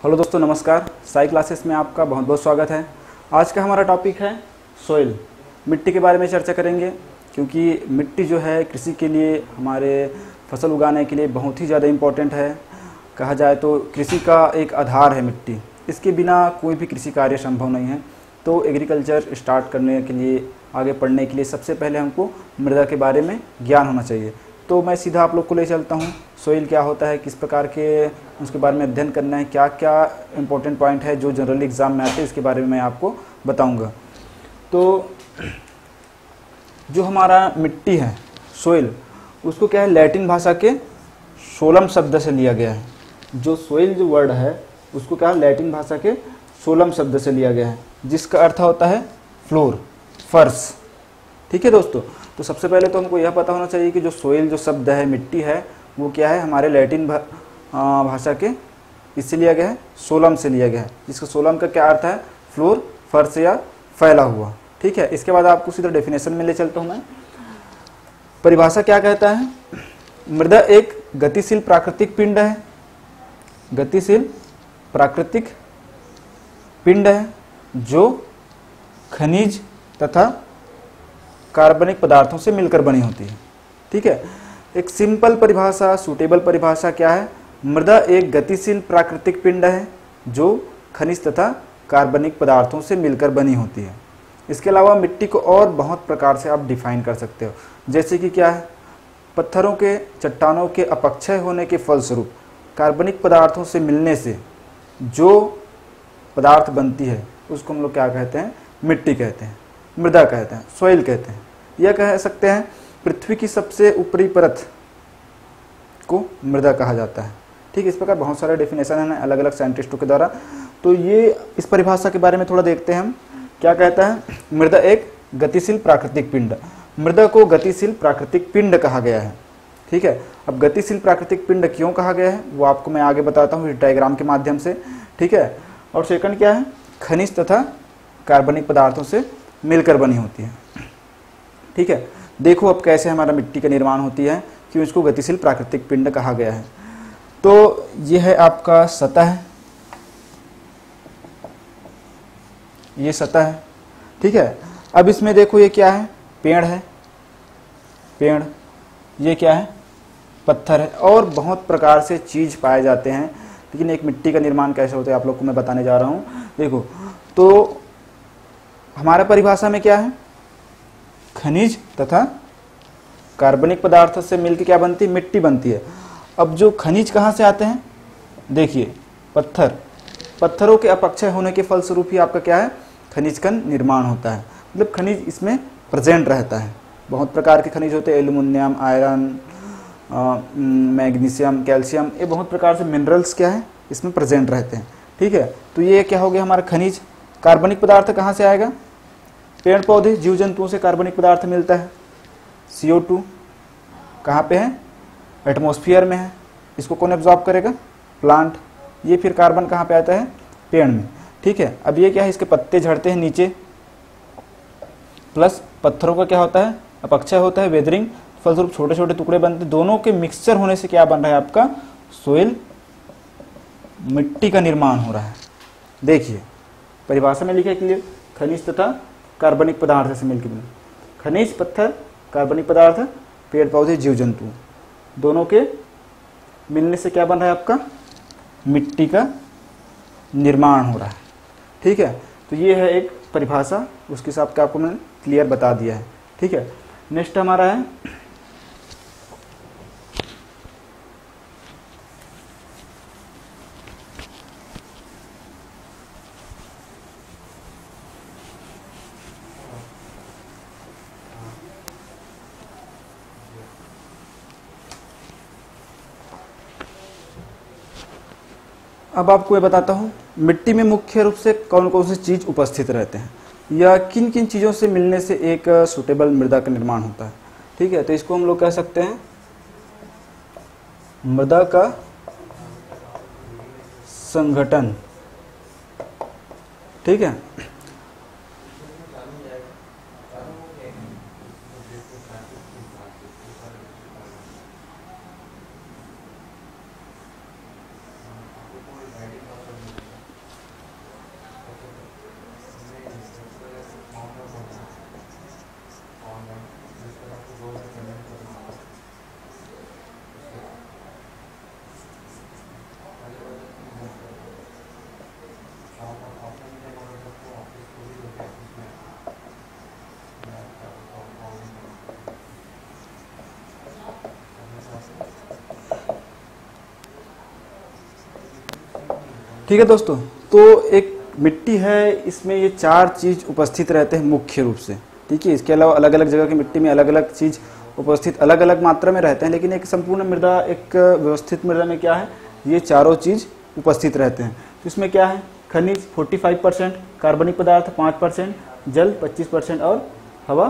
Hello दोस्तों, नमस्कार। Sai classes में आपका बहुत बहुत स्वागत है। आज का हमारा टॉपिक है सोइल। मिट्टी के बारे में चर्चा करेंगे, क्योंकि मिट्टी जो है कृषि के लिए, हमारे फसल उगाने के लिए बहुत ही ज़्यादा इम्पोर्टेंट है। कहा जाए तो कृषि का एक आधार है मिट्टी। इसके बिना कोई भी कृषि कार्य संभव नहीं है। तो एग्रीकल्चर स्टार्ट करने के लिए, आगे पढ़ने के लिए सबसे पहले हमको मृदा के बारे में ज्ञान होना चाहिए। तो मैं सीधा आप लोग को ले चलता हूँ। सोइल क्या होता है, किस प्रकार के उसके बारे में अध्ययन करना है, क्या क्या इंपॉर्टेंट पॉइंट है जो जनरली एग्जाम में आते हैं, इसके बारे में मैं आपको बताऊंगा। तो जो हमारा मिट्टी है सोइल, उसको क्या है, लैटिन भाषा के सोलम शब्द से लिया गया है। जो सोइल जो वर्ड है उसको क्या है, लैटिन भाषा के सोलम शब्द से लिया गया है, जिसका अर्थ होता है फ्लोर, फर्श। ठीक है दोस्तों। तो सबसे पहले तो हमको यह पता होना चाहिए कि जो सोइल जो शब्द है, मिट्टी है, वो क्या है, हमारे लैटिन भाषा के इससे लिया गया है, सोलम से लिया गया है, जिसका सोलम का क्या अर्थ है, फ्लोर, फर्श या फैला हुआ। ठीक है। इसके बाद आपको सीधा डेफिनेशन में ले चलता हूँ मैं। परिभाषा क्या कहता है, मृदा एक गतिशील प्राकृतिक पिंड है। गतिशील प्राकृतिक पिंड है जो खनिज तथा कार्बनिक पदार्थों से मिलकर बनी होती है। ठीक है। एक सिंपल परिभाषा, सूटेबल परिभाषा क्या है, मृदा एक गतिशील प्राकृतिक पिंड है जो खनिज तथा कार्बनिक पदार्थों से मिलकर बनी होती है। इसके अलावा मिट्टी को और बहुत प्रकार से आप डिफाइन कर सकते हो, जैसे कि क्या है, पत्थरों के, चट्टानों के अपक्षय होने के फलस्वरूप कार्बनिक पदार्थों से मिलने से जो पदार्थ बनती है उसको हम लोग क्या कहते हैं, मिट्टी कहते हैं, मृदा कहते हैं, सोइल कहते हैं। यह कह सकते हैं पृथ्वी की सबसे ऊपरी परत को मृदा कहा जाता है। ठीक है। इस प्रकार बहुत सारे डेफिनेशन है अलग अलग साइंटिस्टों के द्वारा। तो ये इस परिभाषा के बारे में थोड़ा देखते हैं हम। क्या कहता है, मृदा एक गतिशील प्राकृतिक पिंड। मृदा को गतिशील प्राकृतिक पिंड कहा गया है। ठीक है। अब गतिशील प्राकृतिक पिंड क्यों कहा गया है वो आपको मैं आगे बताता हूँ डायग्राम के माध्यम से। ठीक है। और सेकंड क्या है, खनिज तथा कार्बनिक पदार्थों से मिलकर बनी होती है। ठीक है। देखो अब कैसे हमारा मिट्टी का निर्माण होती है, क्यों इसको गतिशील प्राकृतिक पिंड कहा गया है। तो यह है आपका सतह, ये सतह है। ठीक है। अब इसमें देखो ये क्या है, पेड़ है, पेड़, ये क्या है, पत्थर है, और बहुत प्रकार से चीज पाए जाते हैं। लेकिन एक मिट्टी का निर्माण कैसे होता है आप लोग को मैं बताने जा रहा हूँ। देखो तो हमारा परिभाषा में क्या है, खनिज तथा कार्बनिक पदार्थ से मिलकर क्या बनती है, मिट्टी बनती है। अब जो खनिज कहाँ से आते हैं, देखिए पत्थर, पत्थरों के अपक्षय होने के फलस्वरूप ही आपका क्या है, खनिज का निर्माण होता है। मतलब खनिज इसमें प्रेजेंट रहता है। बहुत प्रकार के खनिज होते हैं, एल्युमिनियम, आयरन, मैग्नीशियम, कैल्शियम, ये बहुत प्रकार से मिनरल्स क्या है इसमें प्रेजेंट रहते हैं। ठीक है। तो ये क्या हो गया हमारा खनिज। कार्बनिक पदार्थ कहाँ से आएगा, पेड़ पौधे, जीव जंतुओं से कार्बनिक पदार्थ मिलता है। CO2 कहाँ पे है, एटमॉस्फेयर में है, इसको कौन एब्जॉर्ब करेगा, प्लांट। ये फिर कार्बन कहाँ पे आता है, पेड़ में। ठीक है। अब ये क्या है, इसके पत्ते झड़ते हैं नीचे, प्लस पत्थरों का क्या होता है, अपक्षय होता है, वेदरिंग, फलस्वरूप छोटे छोटे टुकड़े बनते हैं। दोनों के मिक्सचर होने से क्या बन रहा है आपका, सोइल, मिट्टी का निर्माण हो रहा है। देखिए परिभाषा में लिखा है क्लियर, खनिज तथा कार्बनिक पदार्थ से मिलकर बने। खनिज, पत्थर, कार्बनिक पदार्थ, पेड़ पौधे, जीव जंतु, दोनों के मिलने से क्या बन रहा है आपका, मिट्टी का निर्माण हो रहा है। ठीक है। तो ये है एक परिभाषा, उसके हिसाब से आपको मैंने क्लियर बता दिया है। ठीक है। नेक्स्ट हमारा है अब आपको ये बताता हूँ, मिट्टी में मुख्य रूप से कौन कौन सी चीज उपस्थित रहते हैं या किन किन चीज़ों से मिलने से एक सूटेबल मृदा का निर्माण होता है। ठीक है। तो इसको हम लोग कह सकते हैं मृदा का संगठन। ठीक है। ठीक है दोस्तों, तो एक मिट्टी है, इसमें ये 4 चीज़ उपस्थित रहते हैं मुख्य रूप से। ठीक है, इसके अलावा अलग अलग जगह की मिट्टी में अलग अलग चीज़ उपस्थित अलग अलग मात्रा में रहते हैं, लेकिन एक संपूर्ण मृदा, एक व्यवस्थित मृदा में क्या है, ये चारों चीज़ उपस्थित रहते हैं। तो इसमें क्या है, खनिज 45%, कार्बनिक पदार्थ 5%, जल 25% और हवा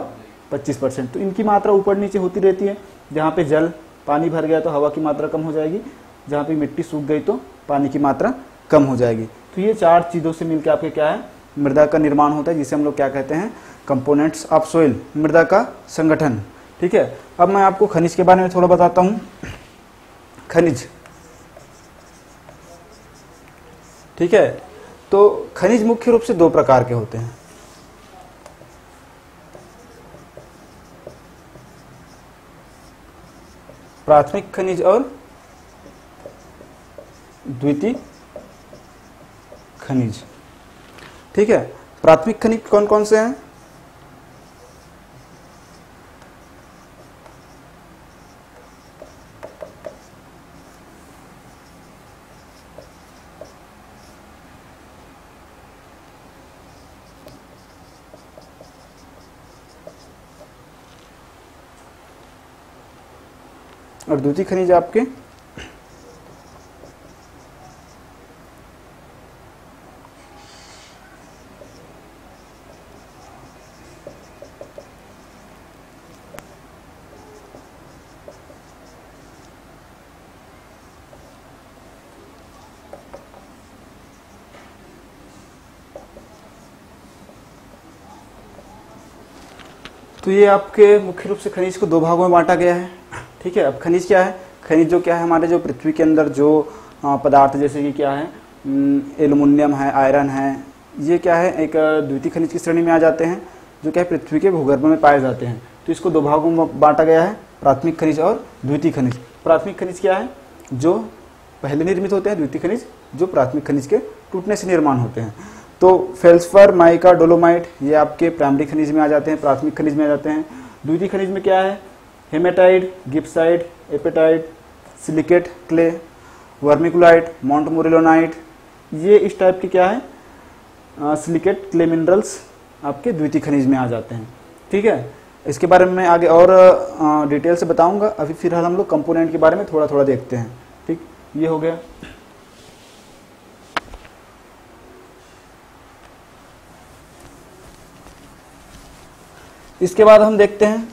25%। तो इनकी मात्रा ऊपर नीचे होती रहती है। जहाँ पे जल पानी भर गया तो हवा की मात्रा कम हो जाएगी, जहाँ पे मिट्टी सूख गई तो पानी की मात्रा कम हो जाएगी। तो ये 4 चीज़ों से मिलकर आपके क्या है, मृदा का निर्माण होता है, जिसे हम लोग क्या कहते हैं, कंपोनेंट्स ऑफ सोइल, मृदा का संगठन। ठीक है, अब मैं आपको खनिज के बारे में थोड़ा बताता हूँ। खनिज, ठीक है, तो खनिज मुख्य रूप से 2 प्रकार के होते हैं। प्राथमिक खनिज और द्वितीय खनिज। ठीक है, प्राथमिक खनिज कौन कौन से हैं? और द्वितीय खनिज आपके तो ये आपके मुख्य रूप से खनिज को 2 भागों में बांटा गया है। ठीक है, अब खनिज क्या है? खनिज जो क्या है, हमारे जो पृथ्वी के अंदर जो पदार्थ जैसे कि क्या है, एल्युमिनियम है, आयरन है, ये क्या है, एक द्वितीय खनिज की श्रेणी में आ जाते हैं, जो क्या है पृथ्वी के भूगर्भ में पाए जाते हैं। तो इसको 2 भागों में बांटा गया है, प्राथमिक खनिज और द्वितीय खनिज। प्राथमिक खनिज क्या है, जो पहले निर्मित होते हैं, द्वितीय खनिज जो प्राथमिक खनिज के टूटने से निर्माण होते हैं। तो फेल्सफर, माइका, डोलोमाइट, ये आपके प्राइमरी खनिज में आ जाते हैं, प्राथमिक खनिज में आ जाते हैं। द्वितीय खनिज में क्या है, hematite, gibbsite, apatite, silicate clay, vermiculite, montmorillonite, ये इस टाइप की क्या है, सिलिकेट क्ले मिनरल्स आपके द्वितीय खनिज में आ जाते हैं। ठीक है, इसके बारे में मैं आगे और डिटेल से बताऊंगा। अभी फिलहाल हम लोग कंपोनेंट के बारे में थोड़ा थोड़ा देखते हैं। ठीक, ये हो गया। इसके बाद हम देखते हैं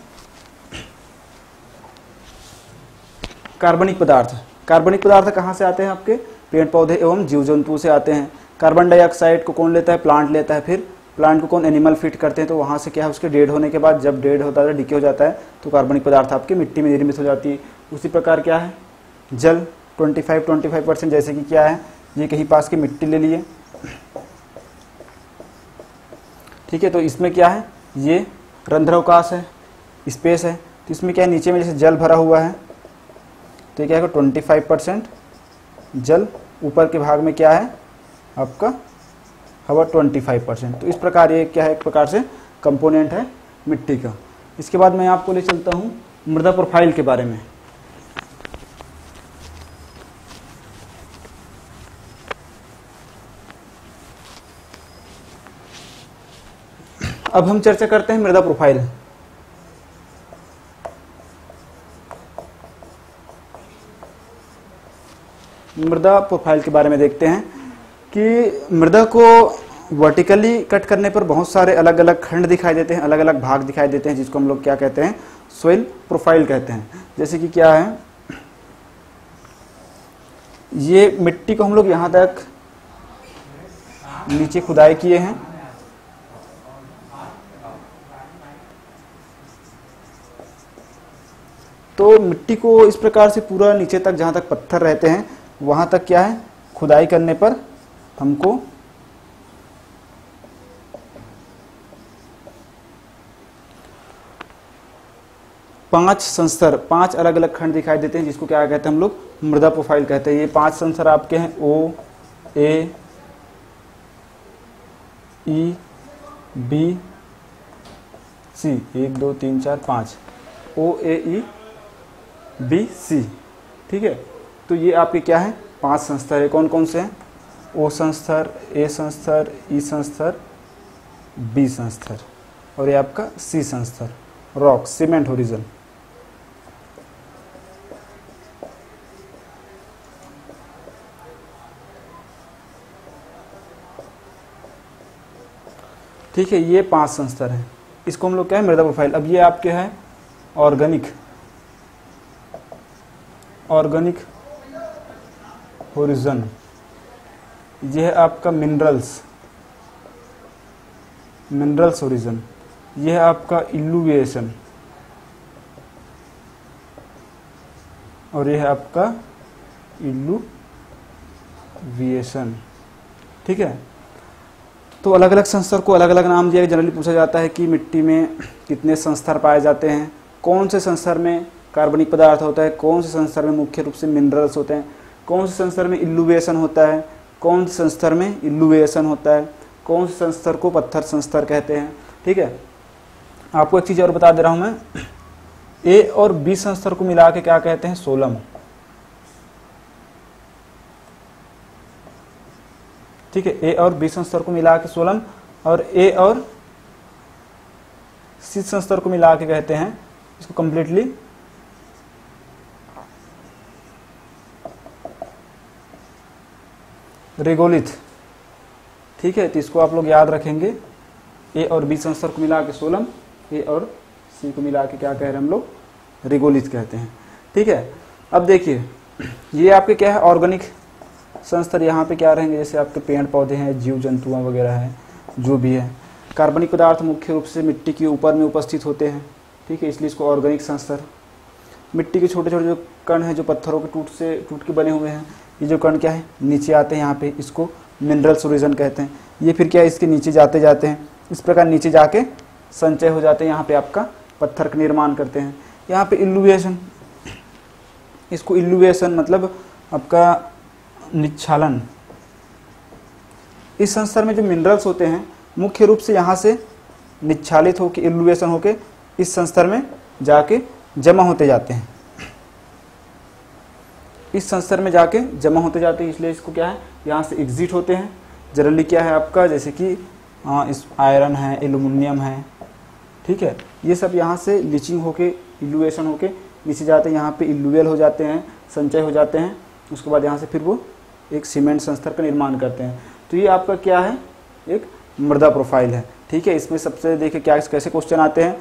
कार्बनिक पदार्थ। कार्बनिक पदार्थ कहाँ से आते हैं? आपके पेड़ पौधे एवं जीव जंतुओं से आते हैं। कार्बन डाइऑक्साइड को कौन लेता है? प्लांट लेता है। फिर प्लांट को कौन? एनिमल फीड करते हैं। तो वहाँ से क्या है, उसके डेड होने के बाद, जब डेड होता है, डिके हो जाता है, तो कार्बनिक पदार्थ आपकी मिट्टी में निर्मित हो जाती है। उसी प्रकार क्या है, जल 25% जैसे कि क्या है, ये कहीं पास की मिट्टी ले लिए। ठीक है, तो इसमें क्या है, ये रंध्रावकाश है, स्पेस है। तो इसमें क्या है, नीचे में जैसे जल भरा हुआ है, तो क्या है 25% जल, ऊपर के भाग में क्या है आपका हवा 25%। तो इस प्रकार ये क्या है, एक प्रकार से कंपोनेंट है मिट्टी का। इसके बाद मैं आपको ले चलता हूँ मृदा प्रोफाइल के बारे में। अब हम चर्चा करते हैं मृदा प्रोफाइल। मृदा प्रोफाइल के बारे में देखते हैं कि मृदा को वर्टिकली कट करने पर बहुत सारे अलग अलग खंड दिखाई देते हैं, अलग अलग भाग दिखाई देते हैं, जिसको हम लोग क्या कहते हैं, सोइल प्रोफाइल कहते हैं। जैसे कि क्या है, ये मिट्टी को हम लोग यहाँ तक नीचे खुदाई किए हैं, तो मिट्टी को इस प्रकार से पूरा नीचे तक, जहाँ तक पत्थर रहते हैं वहाँ तक क्या है, खुदाई करने पर हमको पांच संस्तर, 5 अलग अलग खंड दिखाई देते हैं, जिसको क्या कहते हैं हम लोग, मृदा प्रोफाइल कहते हैं। ये 5 संस्तर आपके हैं, ओ, ए, ई, बी, सी, 1 2 3 4 5, ओ, ए, ई, बी, सी। ठीक है, तो ये आपके क्या है, 5 संस्तर है। कौन कौन से हैं? ओ संस्तर, ए संस्तर, ई संस्तर, बी संस्तर, और ये आपका सी संस्तर, रॉक सीमेंट होरिजन। ठीक है, ये 5 संस्तर हैं। इसको हम लोग क्या है, मृदा प्रोफाइल। अब ये आपके है ऑर्गेनिक होरिजन। ये है आपका मिनरल्स होरिजन। ये है आपका इल्यूविएशन, और ये है आपका इल्यूविएशन। ठीक है, तो अलग अलग संस्तर को अलग अलग नाम दिया। जनरली पूछा जाता है कि मिट्टी में कितने संस्तर पाए जाते हैं, कौन से संस्तर में कार्बनिक पदार्थ होता है, कौन से संस्तर में मुख्य रूप से मिनरल्स होते हैं, कौन से संस्तर में इल्यूविएशन होता है, कौन से संस्तर में इल्यूविएशन होता है, कौन से संस्तर को पत्थर संस्तर कहते हैं। ठीक है, आपको एक चीज़ और बता दे रहा हूँ मैं, ए और बी संस्तर को मिला के क्या कहते हैं, सोलम। ठीक है, ए और बी संस्तर को मिला के सोलम, और ए और सी संस्तर को मिला के कहते हैं इसको कंप्लीटली रेगोलिथ। ठीक है, तो इसको आप लोग याद रखेंगे, ए और बी संस्तर को मिला के सोलम, ए और सी को मिला के क्या कह रहे हैं हम लोग, रेगोलिथ कहते हैं। ठीक है, अब देखिए ये आपके क्या है, ऑर्गेनिक संस्तर। यहाँ पे क्या रहेंगे, जैसे आपके पेड़ पौधे हैं, जीव जंतुआं वगैरह हैं, जो भी है। कार्बनिक पदार्थ मुख्य रूप से मिट्टी के ऊपर में उपस्थित होते हैं। ठीक है, इसलिए इसको ऑर्गेनिक संस्तर। मिट्टी के छोटे छोटे जो कण हैं, जो पत्थरों के टूट के बने हुए हैं, ये जो कण क्या है, नीचे आते हैं यहाँ पे, इसको मिनरल्स ओरिजिन कहते हैं। ये फिर क्या है, इसके नीचे जाते जाते हैं, इस प्रकार नीचे जाके संचय हो जाते हैं, यहाँ पे आपका पत्थर का निर्माण करते हैं। यहाँ पे इल्यूविएशन, इसको इल्यूविएशन मतलब आपका निच्छालन। इस संस्तर में जो मिनरल्स होते हैं मुख्य रूप से यहाँ से निच्छालित होकर, इल्यूविएशन होकर इस संस्तर में जाके जमा होते जाते हैं, इस संस्तर में जाके जमा होते जाते हैं। इसलिए इसको क्या है, यहाँ से एग्जिट होते हैं। जनरली क्या है आपका, जैसे कि इस आयरन है, एल्यूमिनियम है, ठीक है, ये सब यहाँ से लीचिंग होके, इल्यूविएशन होके नीचे जाते हैं, यहाँ पे इल्यूवियल हो जाते हैं, संचय हो जाते हैं। उसके बाद यहाँ से फिर वो एक सीमेंट संस्तर का निर्माण करते हैं। तो ये आपका क्या है, एक मृदा प्रोफाइल है। ठीक है, इसमें सबसे देखिए क्या कैसे क्वेश्चन आते हैं,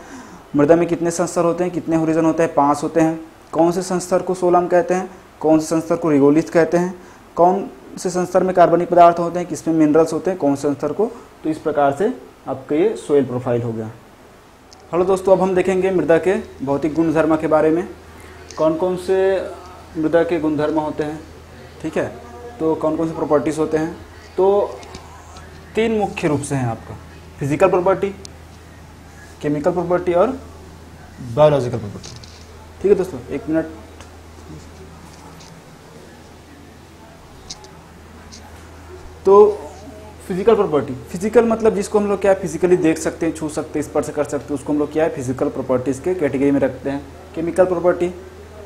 मृदा में कितने संस्तर होते हैं, कितने होरिजन होते हैं, 5 होते हैं। कौन से संस्तर को सोलम कहते हैं, कौन से संस्तर को रिगोलिथ कहते हैं, कौन से संस्तर में कार्बनिक पदार्थ होते हैं, किसमें मिनरल्स होते हैं, कौन से संस्तर को। तो इस प्रकार से आपका ये सोइल प्रोफाइल हो गया। हेलो दोस्तों, अब हम देखेंगे मृदा के भौतिक गुणधर्म के बारे में। कौन कौन से मृदा के गुणधर्म होते हैं, ठीक है, तो कौन कौन से प्रॉपर्टीज़ होते हैं। तो 3 मुख्य रूप से हैं आपका, फिजिकल प्रॉपर्टी, केमिकल प्रॉपर्टी और बायोलॉजिकल प्रॉपर्टी। ठीक है दोस्तों, 1 मिनट। तो फिजिकल प्रॉपर्टी, फिजिकल मतलब जिसको हम लोग क्या है, फिजिकली देख सकते हैं, छू सकते हैं, स्पर्श कर सकते हैं, उसको हम लोग क्या है, फिजिकल प्रॉपर्टीज़ के कैटेगरी में रखते हैं। केमिकल प्रॉपर्टी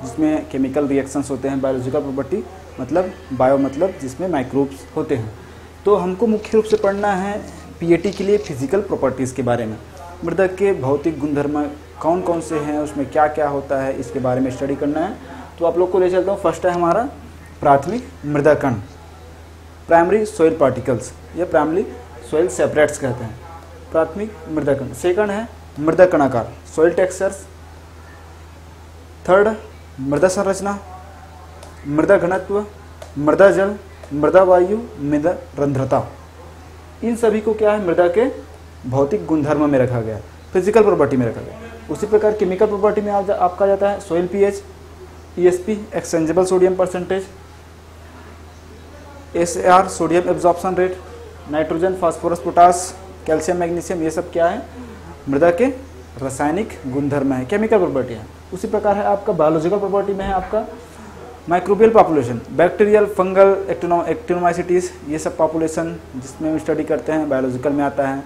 जिसमें केमिकल रिएक्शंस होते हैं। बायोलॉजिकल प्रॉपर्टी मतलब बायो मतलब जिसमें माइक्रोब्स होते हैं। तो हमको मुख्य रूप से पढ़ना है पीएटी के लिए फिजिकल प्रॉपर्टीज़ के बारे में। मृदा के भौतिक गुणधर्म कौन कौन से हैं, उसमें क्या क्या होता है, इसके बारे में स्टडी करना है। तो आप लोग को ले चलता हूँ। फर्स्ट है हमारा प्राथमिक मृदा कण, प्राइमरी सॉइल पार्टिकल्स, या प्राइमरी सॉइल सेपरेट्स कहते हैं, प्राथमिक मृदा कण। सेकंड है मृदा कणाकार, सॉइल टेक्सचर्स। थर्ड मृदा संरचना, मृदा घनत्व, मृदा जल, मृदा वायु, मृदा रंध्रता। इन सभी को क्या है, मृदा के भौतिक गुणधर्म में रखा गया, फिजिकल प्रॉपर्टी में रखा गया। उसी प्रकार केमिकल प्रॉपर्टी में आपका जाता है soil pH, ESP exchangeable sodium percentage, SAR sodium absorption rate, nitrogen, phosphorus, potash, calcium, magnesium, ये सब क्या है, मृदा के रासायनिक गुणधर्म है, केमिकल प्रॉपर्टी है। उसी प्रकार है आपका बायोलॉजिकल प्रॉपर्टी में है आपका microbial population, bacterial, fungal, actinomycetes, ये सब पॉपुलेशन जिसमें हम स्टडी करते हैं बायोलॉजिकल में आता है।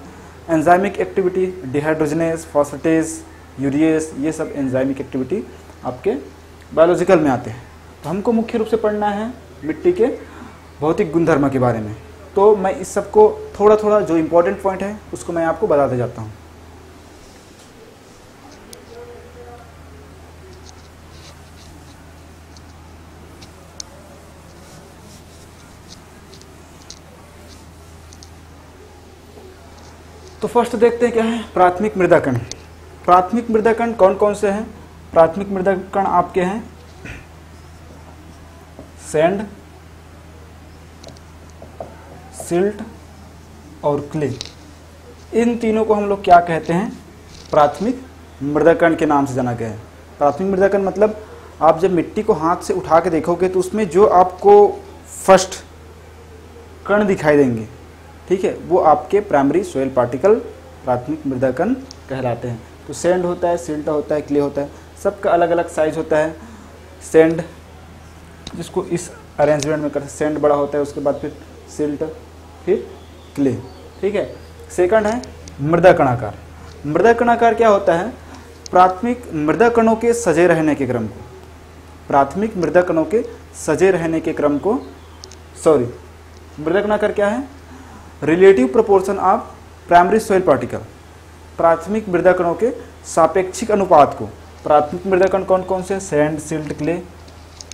एंजाइमिक एक्टिविटी, डिहाइड्रोजनेस, फॉस्फेटेज, यूरिएस, ये सब एंजाइमिक एक्टिविटी आपके बायोलॉजिकल में आते हैं। तो हमको मुख्य रूप से पढ़ना है मिट्टी के भौतिक गुणधर्म के बारे में। तो मैं इस सबको थोड़ा थोड़ा जो इम्पोर्टेंट पॉइंट है उसको मैं आपको बताते जाता हूँ। तो फर्स्ट देखते हैं क्या है प्राथमिक मृदा कण। प्राथमिक मृदा कण कौन कौन से हैं? प्राथमिक मृदा कण आपके हैं सैंड, सिल्ट और क्ले। इन तीनों को हम लोग क्या कहते हैं? प्राथमिक मृदा कण के नाम से जाना गया है। प्राथमिक मृदा कण मतलब आप जब मिट्टी को हाथ से उठा के देखोगे तो उसमें जो आपको फर्स्ट कण दिखाई देंगे, ठीक है, वो आपके प्राइमरी सोयल पार्टिकल प्राथमिक मृदा कण कहलाते हैं। तो सैंड होता है, सिल्ट होता है, क्ले होता है, सबका अलग अलग साइज होता है। सैंड जिसको इस अरेंजमेंट में करते हैं, सैंड बड़ा होता है, उसके बाद फिर सिल्ट, फिर क्ले, ठीक है। सेकंड है मृदा कणाकार। मृदा कणाकार क्या होता है? प्राथमिक मृदा कणों के सजे रहने के क्रम को, प्राथमिक मृदा कणों के सजे रहने के क्रम को, सॉरी, मृदा कणाकार क्या है? Relative proportion of primary soil particle, प्राथमिक मृदा कणों के सापेक्षिक अनुपात को। प्राथमिक मृदा कण कौन कौन से? सैंड, सिल्ट, क्ले,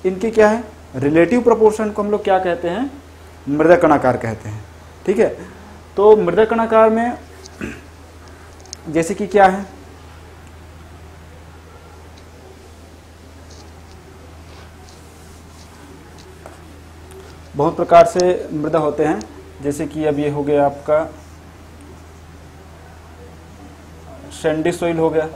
इनके क्या है रिलेटिव प्रोपोर्शन को हम लोग क्या कहते हैं? मृदा कणाकार कहते हैं, ठीक है। तो मृदा कणाकार में जैसे कि क्या है, बहुत प्रकार से मृदा होते हैं। जैसे कि अब ये हो गया आपका सैंडी सोइल हो गया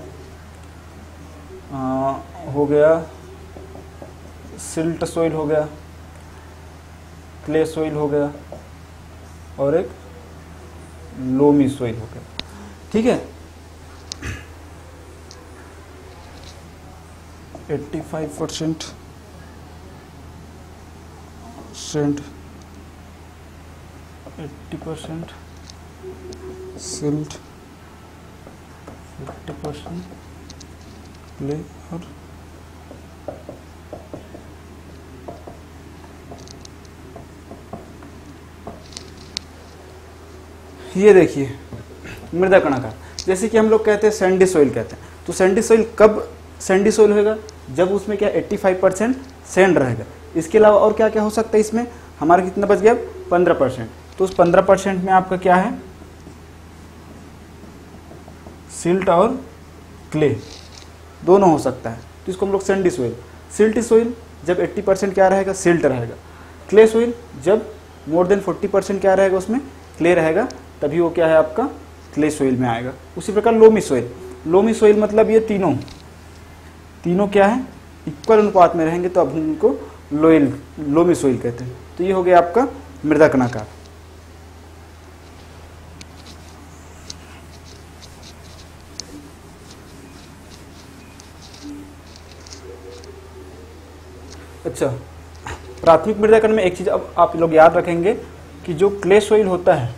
सिल्ट सोइल हो गया, क्ले सोइल हो गया और एक लोमी सोइल हो गया, ठीक है। 85% सैंड, 80% सिल्ट, 50% क्ले और ये देखिए मृदा कणाकार। जैसे कि हम लोग कहते हैं सैंडी सोइल कहते हैं, तो सैंडी सोइल कब सैंडी सोइल होगा? जब उसमें क्या 85% सैंड रहेगा। इसके अलावा और क्या क्या हो सकता है इसमें? हमारा कितना बच गया? 15%। तो उस 15% में आपका क्या है? सिल्ट और क्ले दोनों हो सकता है, तो इसको हम लोग सैंडी सोइल। सिल्टी सोइल जब 80% क्या रहेगा? सिल्ट रहेगा। क्ले सोइल जब मोर देन 40% क्या रहेगा? उसमें क्ले रहेगा, तभी वो क्या है आपका क्ले सोइल में आएगा। उसी प्रकार लोमी सोइल। लोमी सोइल मतलब ये तीनों क्या है? इक्वल अनुपात में रहेंगे, तो अब हम उनको लोमी सोइल कहते हैं। तो ये हो गया आपका मृदा कणाकार। अच्छा, प्राथमिक मृदा कण में एक चीज अब आप लोग याद रखेंगे कि जो क्ले सोइल होता है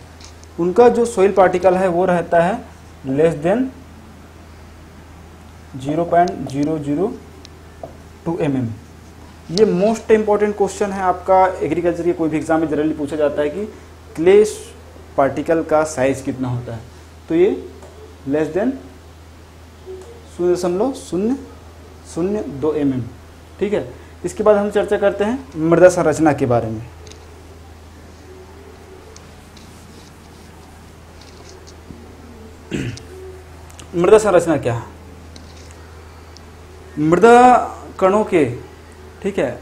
उनका जो सोइल पार्टिकल है वो रहता है लेस देन 0.002 mm। ये मोस्ट इंपॉर्टेंट क्वेश्चन है आपका एग्रीकल्चर के कोई भी एग्जाम में जनरली पूछा जाता है कि क्ले पार्टिकल का साइज कितना होता है। तो ये लेस देन 0.002 mm, ठीक है। इसके बाद हम चर्चा करते हैं मृदा संरचना के बारे में। मृदा संरचना क्या है? मृदा कणों के, ठीक है,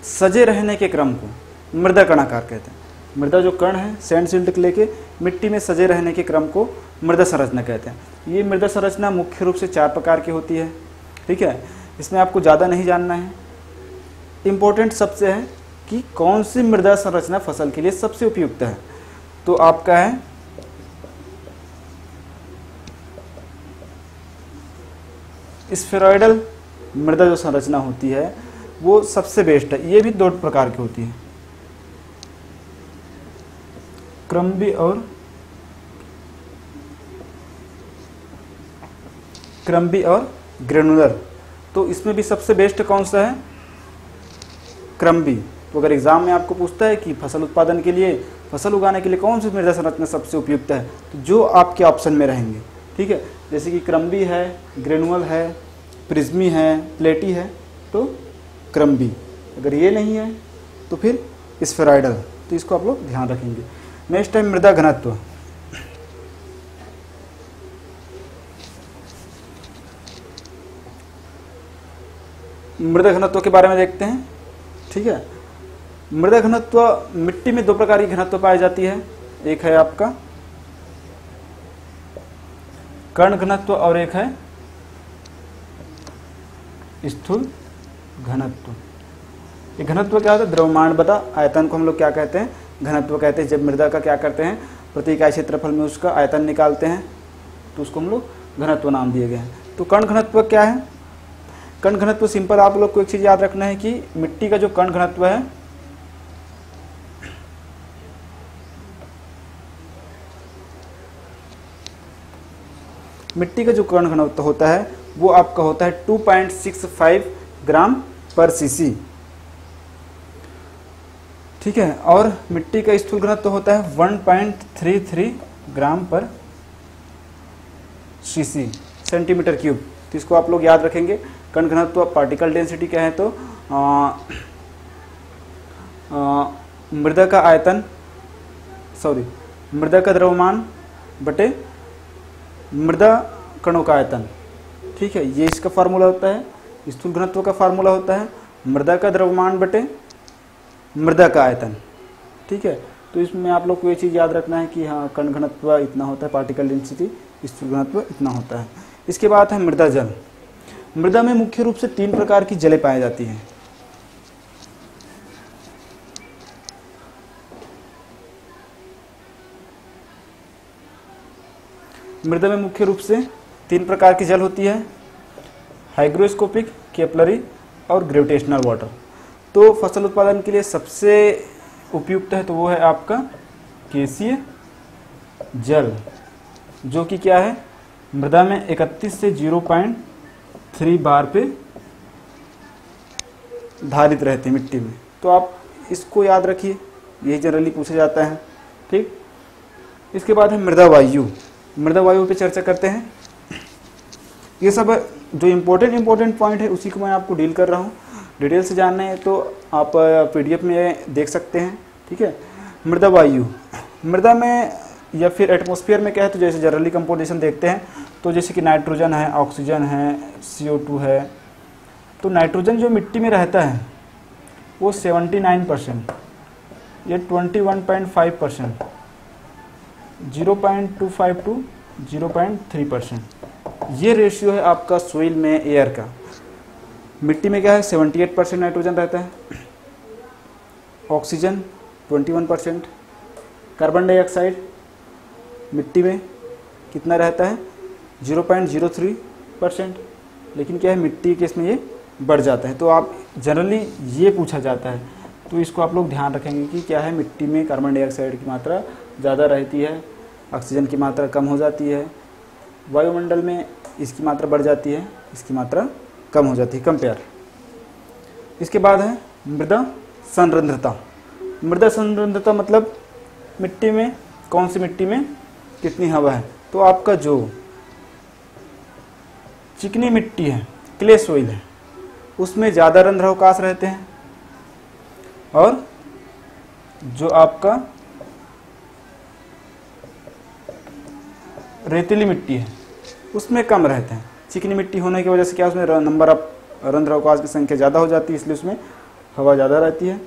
सजे रहने के क्रम को मृदा कणाकार कहते हैं। मृदा जो कण है सैंड, सिल्ट, क्ले के मिट्टी में सजे रहने के क्रम को मृदा संरचना कहते हैं। ये मृदा संरचना मुख्य रूप से 4 प्रकार की होती है, ठीक है। इसमें आपको ज़्यादा नहीं जानना है। इम्पोर्टेंट सबसे है कि कौन सी मृदा संरचना फसल के लिए सबसे उपयुक्त है। तो आपका है स्फेरॉइडल मृदा जो संरचना होती है वो सबसे बेस्ट है। ये भी 2 प्रकार की होती है, क्रम्बी और ग्रेनुलर। तो इसमें भी सबसे बेस्ट कौन सा है? क्रम्बी। तो अगर एग्जाम में आपको पूछता है कि फसल उत्पादन के लिए फसल उगाने के लिए कौन सी मृदा संरचना सबसे उपयुक्त है, तो जो आपके ऑप्शन में रहेंगे, ठीक है। जैसे कि क्रम्बी है, ग्रेनुअल है, प्रिज्मी है, प्लेटी है, तो क्रम्बी। अगर ये नहीं है तो फिर स्फेरॉइडल। तो इसको आप लोग ध्यान रखेंगे। नेक्स्ट है मृदा घनत्व। मृदा घनत्व के बारे में देखते हैं, ठीक है। मृदा घनत्व, मिट्टी में दो प्रकार की घनत्व पाई जाती है। एक है आपका कण घनत्व और एक है स्थूल घनत्व। ये घनत्व क्या होता है? द्रव्यमान बटा आयतन को हम लोग क्या कहते हैं? घनत्व कहते हैं। जब मृदा का क्या करते हैं, प्रति इकाई क्षेत्रफल में उसका आयतन निकालते हैं तो उसको हम लोग घनत्व नाम दिए गए हैं। तो कण घनत्व क्या है? कण घनत्व सिंपल, आप लोग को एक चीज याद रखना है कि मिट्टी का जो कण घनत्व है, मिट्टी का जो कण घनत्व होता है वो आपका होता है 2.65 ग्राम पर सीसी, ठीक है। और मिट्टी का स्थूल घनत्व होता है 1.33 ग्राम पर सीसी, सेंटीमीटर क्यूब। तो इसको आप लोग याद रखेंगे। कण घनत्व, पार्टिकल डेंसिटी क्या है, तो मृदा का आयतन, सॉरी, मृदा का द्रव्यमान बटे मृदा कणों का आयतन, ठीक है। ये इसका फार्मूला होता है। स्थूल घनत्व का फार्मूला होता है मृदा का द्रव्यमान बटे मृदा का आयतन, ठीक है। तो इसमें आप लोग को ये चीज़ याद रखना है कि हाँ, कण घनत्व इतना होता है, पार्टिकल डेंसिटी, स्थूल घनत्व इतना होता है। इसके बाद है मृदा जल। मृदा में मुख्य रूप से 3 प्रकार की जलें पाई जाती हैं। मृदा में मुख्य रूप से 3 प्रकार की जल होती है, हाइग्रोस्कोपिक, केपलरी और ग्रेविटेशनल वाटर। तो फसल उत्पादन के लिए सबसे उपयुक्त है तो वो है आपका केसीय जल, जो कि क्या है, मृदा में 31 से 0.3 बार पे धारित रहते हैं मिट्टी में। तो आप इसको याद रखिए, यही जनरली पूछा जाता है, ठीक। इसके बाद है मृदा वायु। मृदा वायु पे चर्चा करते हैं। ये सब जो इम्पोर्टेंट पॉइंट है उसी को मैं आपको डील कर रहा हूँ। डिटेल से जानना है तो आप PDF में देख सकते हैं, ठीक है। मृदा वायु, मृदा में या फिर एटमॉस्फेयर में क्या है, तो जैसे जनरली कंपोजिशन देखते हैं तो जैसे कि नाइट्रोजन है, ऑक्सीजन है, CO2 है। तो नाइट्रोजन जो मिट्टी में रहता है वो 79%, ये 21.5%, 0.25 टू 0.3%। ये रेशियो है आपका सोइल में एयर का। मिट्टी में क्या है, 78% नाइट्रोजन रहता है, ऑक्सीजन 21%, कार्बन डाइऑक्साइड मिट्टी में कितना रहता है, 0.03%। लेकिन क्या है, मिट्टी के इसमें ये बढ़ जाता है। तो आप जनरली ये पूछा जाता है, तो इसको आप लोग ध्यान रखेंगे कि क्या है, मिट्टी में कार्बन डाइऑक्साइड की मात्रा ज़्यादा रहती है, ऑक्सीजन की मात्रा कम हो जाती है, वायुमंडल में इसकी मात्रा बढ़ जाती है, इसकी मात्रा कम हो जाती है, कंपेयर। इसके बाद है मृदा संरंध्रता। मृदा संरंध्रता मतलब मिट्टी में, कौन सी मिट्टी में कितनी हवा है। तो आपका जो चिकनी मिट्टी है, क्ले सोइल है, उसमें ज़्यादा रंध्रावकाश रहते हैं, और जो आपका रेतीली मिट्टी है उसमें कम रहते हैं। चिकनी मिट्टी होने की वजह से क्या, उसमें नंबर ऑफ रंध्रावकाश की संख्या ज़्यादा हो जाती है, इसलिए उसमें हवा ज़्यादा रहती है,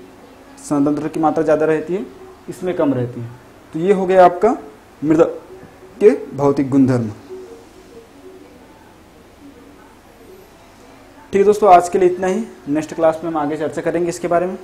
संरंध्र की मात्रा ज़्यादा रहती है, इसमें कम रहती है। तो ये हो गया आपका मृदा के भौतिक गुणधर्म। ठीक है दोस्तों, आज के लिए इतना ही। नेक्स्ट क्लास में हम आगे चर्चा करेंगे इसके बारे में।